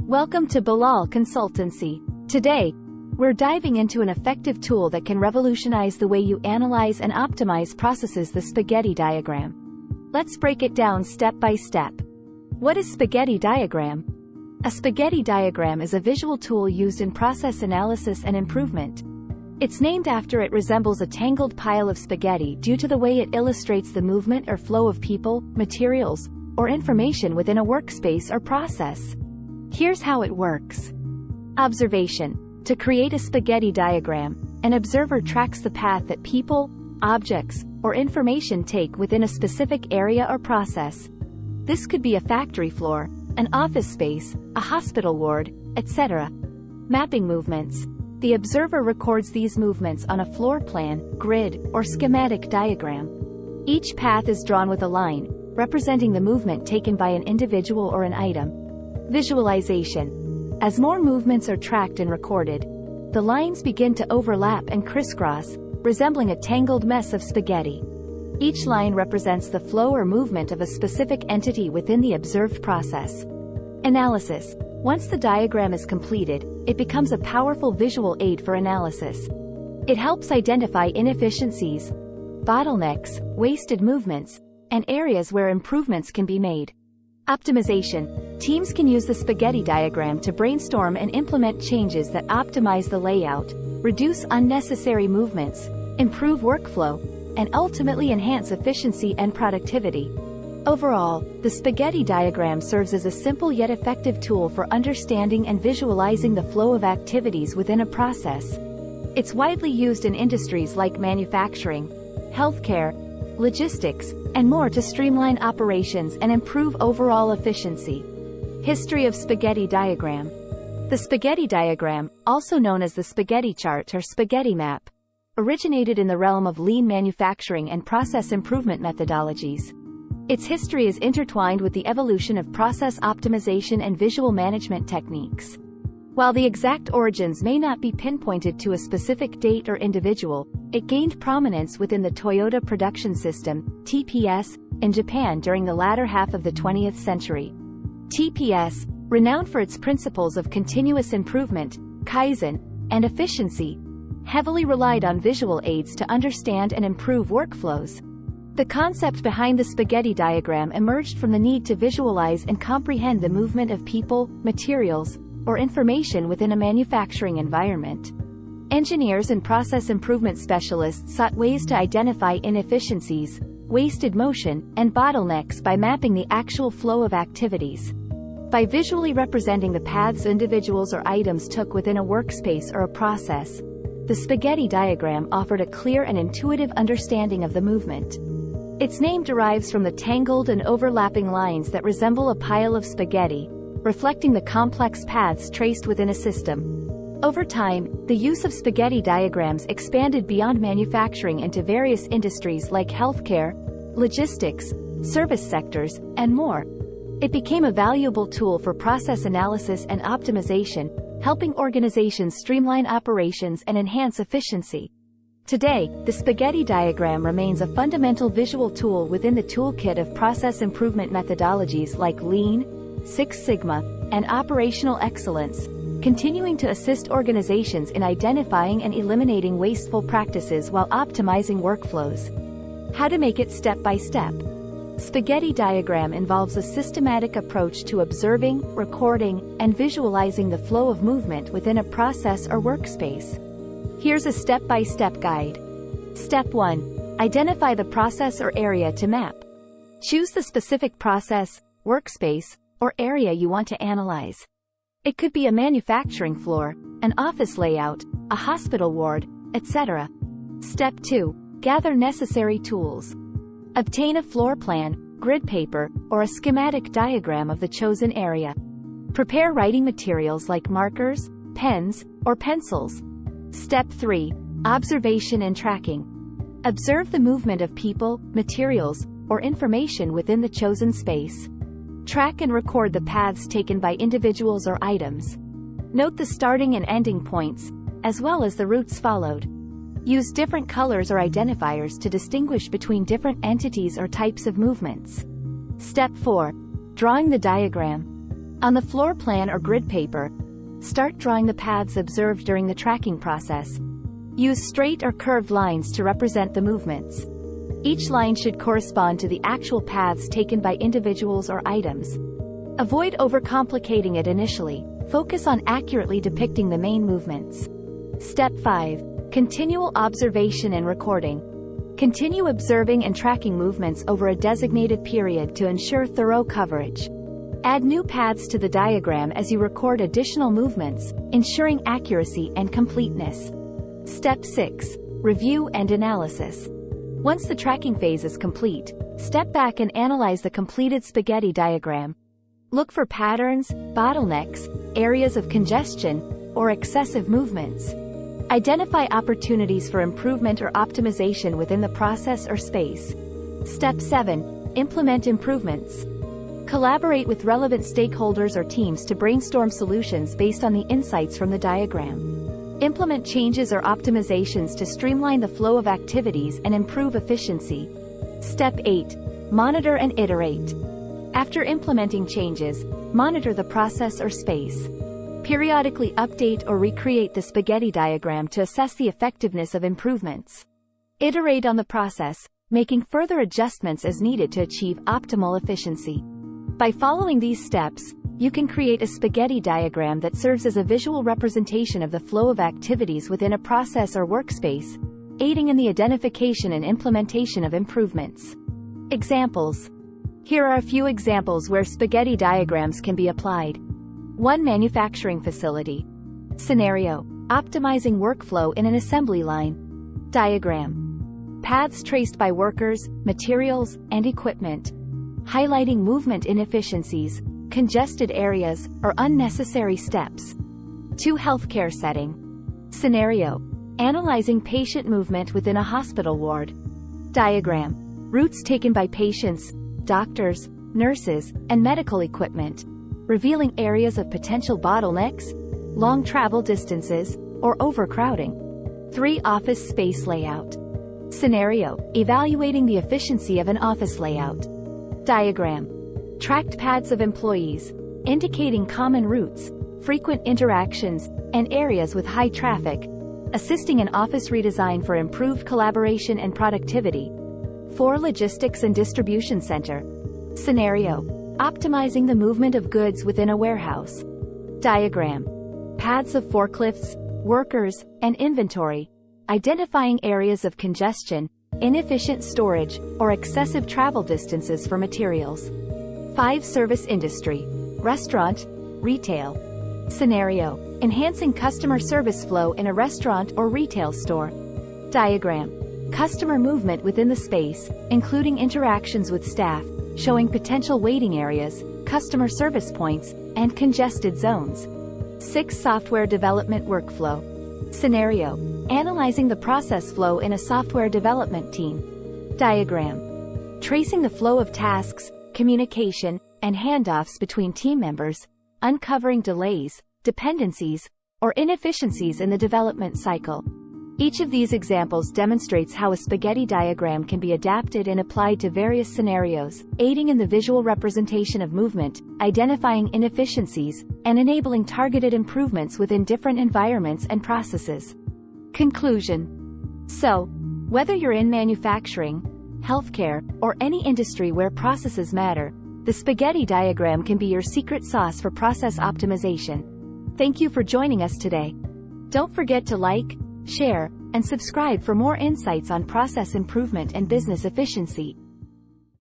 Welcome to Bilal Consultancy. Today, we're diving into an effective tool that can revolutionize the way you analyze and optimize processes: the spaghetti diagram. Let's break it down step by step. What is spaghetti diagram? A spaghetti diagram is a visual tool used in process analysis and improvement. It's named after it resembles a tangled pile of spaghetti due to the way it illustrates the movement or flow of people, materials, or information within a workspace or process. Here's how it works. Observation. To create a spaghetti diagram, an observer tracks the path that people, objects, or information take within a specific area or process. This could be a factory floor, an office space, a hospital ward, etc. Mapping movements. The observer records these movements on a floor plan, grid, or schematic diagram. Each path is drawn with a line, representing the movement taken by an individual or an item. Visualization. As more movements are tracked and recorded, the lines begin to overlap and crisscross, resembling a tangled mess of spaghetti. Each line represents the flow or movement of a specific entity within the observed process. Analysis. Once the diagram is completed, it becomes a powerful visual aid for analysis. It helps identify inefficiencies, bottlenecks, wasted movements, and areas where improvements can be made. Optimization. Teams can use the spaghetti diagram to brainstorm and implement changes that optimize the layout, reduce unnecessary movements, improve workflow, and ultimately enhance efficiency and productivity. Overall, the spaghetti diagram serves as a simple yet effective tool for understanding and visualizing the flow of activities within a process. It's widely used in industries like manufacturing, healthcare, logistics, and more to streamline operations and improve overall efficiency. History of spaghetti diagram. The spaghetti diagram, also known as the spaghetti chart or spaghetti map, originated in the realm of lean manufacturing and process improvement methodologies. Its history is intertwined with the evolution of process optimization and visual management techniques. While the exact origins may not be pinpointed to a specific date or individual, it gained prominence within the Toyota Production System, TPS, in Japan during the latter half of the 20th century. TPS, renowned for its principles of continuous improvement, Kaizen, and efficiency, heavily relied on visual aids to understand and improve workflows. The concept behind the spaghetti diagram emerged from the need to visualize and comprehend the movement of people, materials, or information within a manufacturing environment. Engineers and process improvement specialists sought ways to identify inefficiencies, wasted motion, and bottlenecks by mapping the actual flow of activities. By visually representing the paths individuals or items took within a workspace or a process, the spaghetti diagram offered a clear and intuitive understanding of the movement. Its name derives from the tangled and overlapping lines that resemble a pile of spaghetti, reflecting the complex paths traced within a system. Over time, the use of spaghetti diagrams expanded beyond manufacturing into various industries like healthcare, logistics, service sectors, and more. It became a valuable tool for process analysis and optimization, helping organizations streamline operations and enhance efficiency. Today, the spaghetti diagram remains a fundamental visual tool within the toolkit of process improvement methodologies like Lean, Six Sigma, and operational excellence, continuing to assist organizations in identifying and eliminating wasteful practices while optimizing workflows. How to make it step by step. Spaghetti diagram involves a systematic approach to observing, recording, and visualizing the flow of movement within a process or workspace. Here's a step-by-step guide. Step 1. Identify the process or area to map. Choose the specific process, workspace, or area you want to analyze. It could be a manufacturing floor, an office layout, a hospital ward, etc. Step 2. Gather necessary tools. Obtain a floor plan, grid paper, or a schematic diagram of the chosen area. Prepare writing materials like markers, pens, or pencils. Step 3. Observation and tracking. Observe the movement of people, materials, or information within the chosen space. Track and record the paths taken by individuals or items. Note the starting and ending points, as well as the routes followed. Use different colors or identifiers to distinguish between different entities or types of movements. Step 4. Drawing the diagram. On the floor plan or grid paper, start drawing the paths observed during the tracking process. Use straight or curved lines to represent the movements. Each line should correspond to the actual paths taken by individuals or items. Avoid overcomplicating it initially. Focus on accurately depicting the main movements. Step 5. Continual observation and recording. Continue observing and tracking movements over a designated period to ensure thorough coverage. Add new paths to the diagram as you record additional movements, ensuring accuracy and completeness. Step 6. Review and analysis. Once the tracking phase is complete, step back and analyze the completed spaghetti diagram. Look for patterns, bottlenecks, areas of congestion, or excessive movements. Identify opportunities for improvement or optimization within the process or space. Step 7. Implement improvements. Collaborate with relevant stakeholders or teams to brainstorm solutions based on the insights from the diagram. Implement changes or optimizations to streamline the flow of activities and improve efficiency. Step 8. Monitor and iterate. After implementing changes, monitor the process or space. Periodically update or recreate the spaghetti diagram to assess the effectiveness of improvements. Iterate on the process, making further adjustments as needed to achieve optimal efficiency. By following these steps, you can create a spaghetti diagram that serves as a visual representation of the flow of activities within a process or workspace, aiding in the identification and implementation of improvements. Examples. Here are a few examples where spaghetti diagrams can be applied. 1. Manufacturing facility. Scenario: optimizing workflow in an assembly line. Diagram: paths traced by workers, materials, and equipment. Highlighting movement inefficiencies, congested areas, or unnecessary steps. 2. Healthcare setting. Scenario: analyzing patient movement within a hospital ward. Diagram: routes taken by patients, doctors, nurses, and medical equipment, revealing areas of potential bottlenecks, long travel distances, or overcrowding. 3. Office space layout. Scenario: evaluating the efficiency of an office layout. Diagram: tracked paths of employees, indicating common routes, frequent interactions, and areas with high traffic, assisting in office redesign for improved collaboration and productivity. 4. Logistics and distribution center. Scenario: optimizing the movement of goods within a warehouse. Diagram: paths of forklifts, workers, and inventory, identifying areas of congestion, inefficient storage, or excessive travel distances for materials. 5. Service industry. Restaurant, retail. Scenario: enhancing customer service flow in a restaurant or retail store. Diagram: customer movement within the space, including interactions with staff, showing potential waiting areas, customer service points, and congested zones. 6. Software development workflow. Scenario: analyzing the process flow in a software development team. Diagram: tracing the flow of tasks, communication, and handoffs between team members, uncovering delays, dependencies, or inefficiencies in the development cycle. Each of these examples demonstrates how a spaghetti diagram can be adapted and applied to various scenarios, aiding in the visual representation of movement, identifying inefficiencies, and enabling targeted improvements within different environments and processes. Conclusion. So, whether you're in manufacturing, healthcare, or any industry where processes matter, the spaghetti diagram can be your secret sauce for process optimization. Thank you for joining us today. Don't forget to like, share, and subscribe for more insights on process improvement and business efficiency.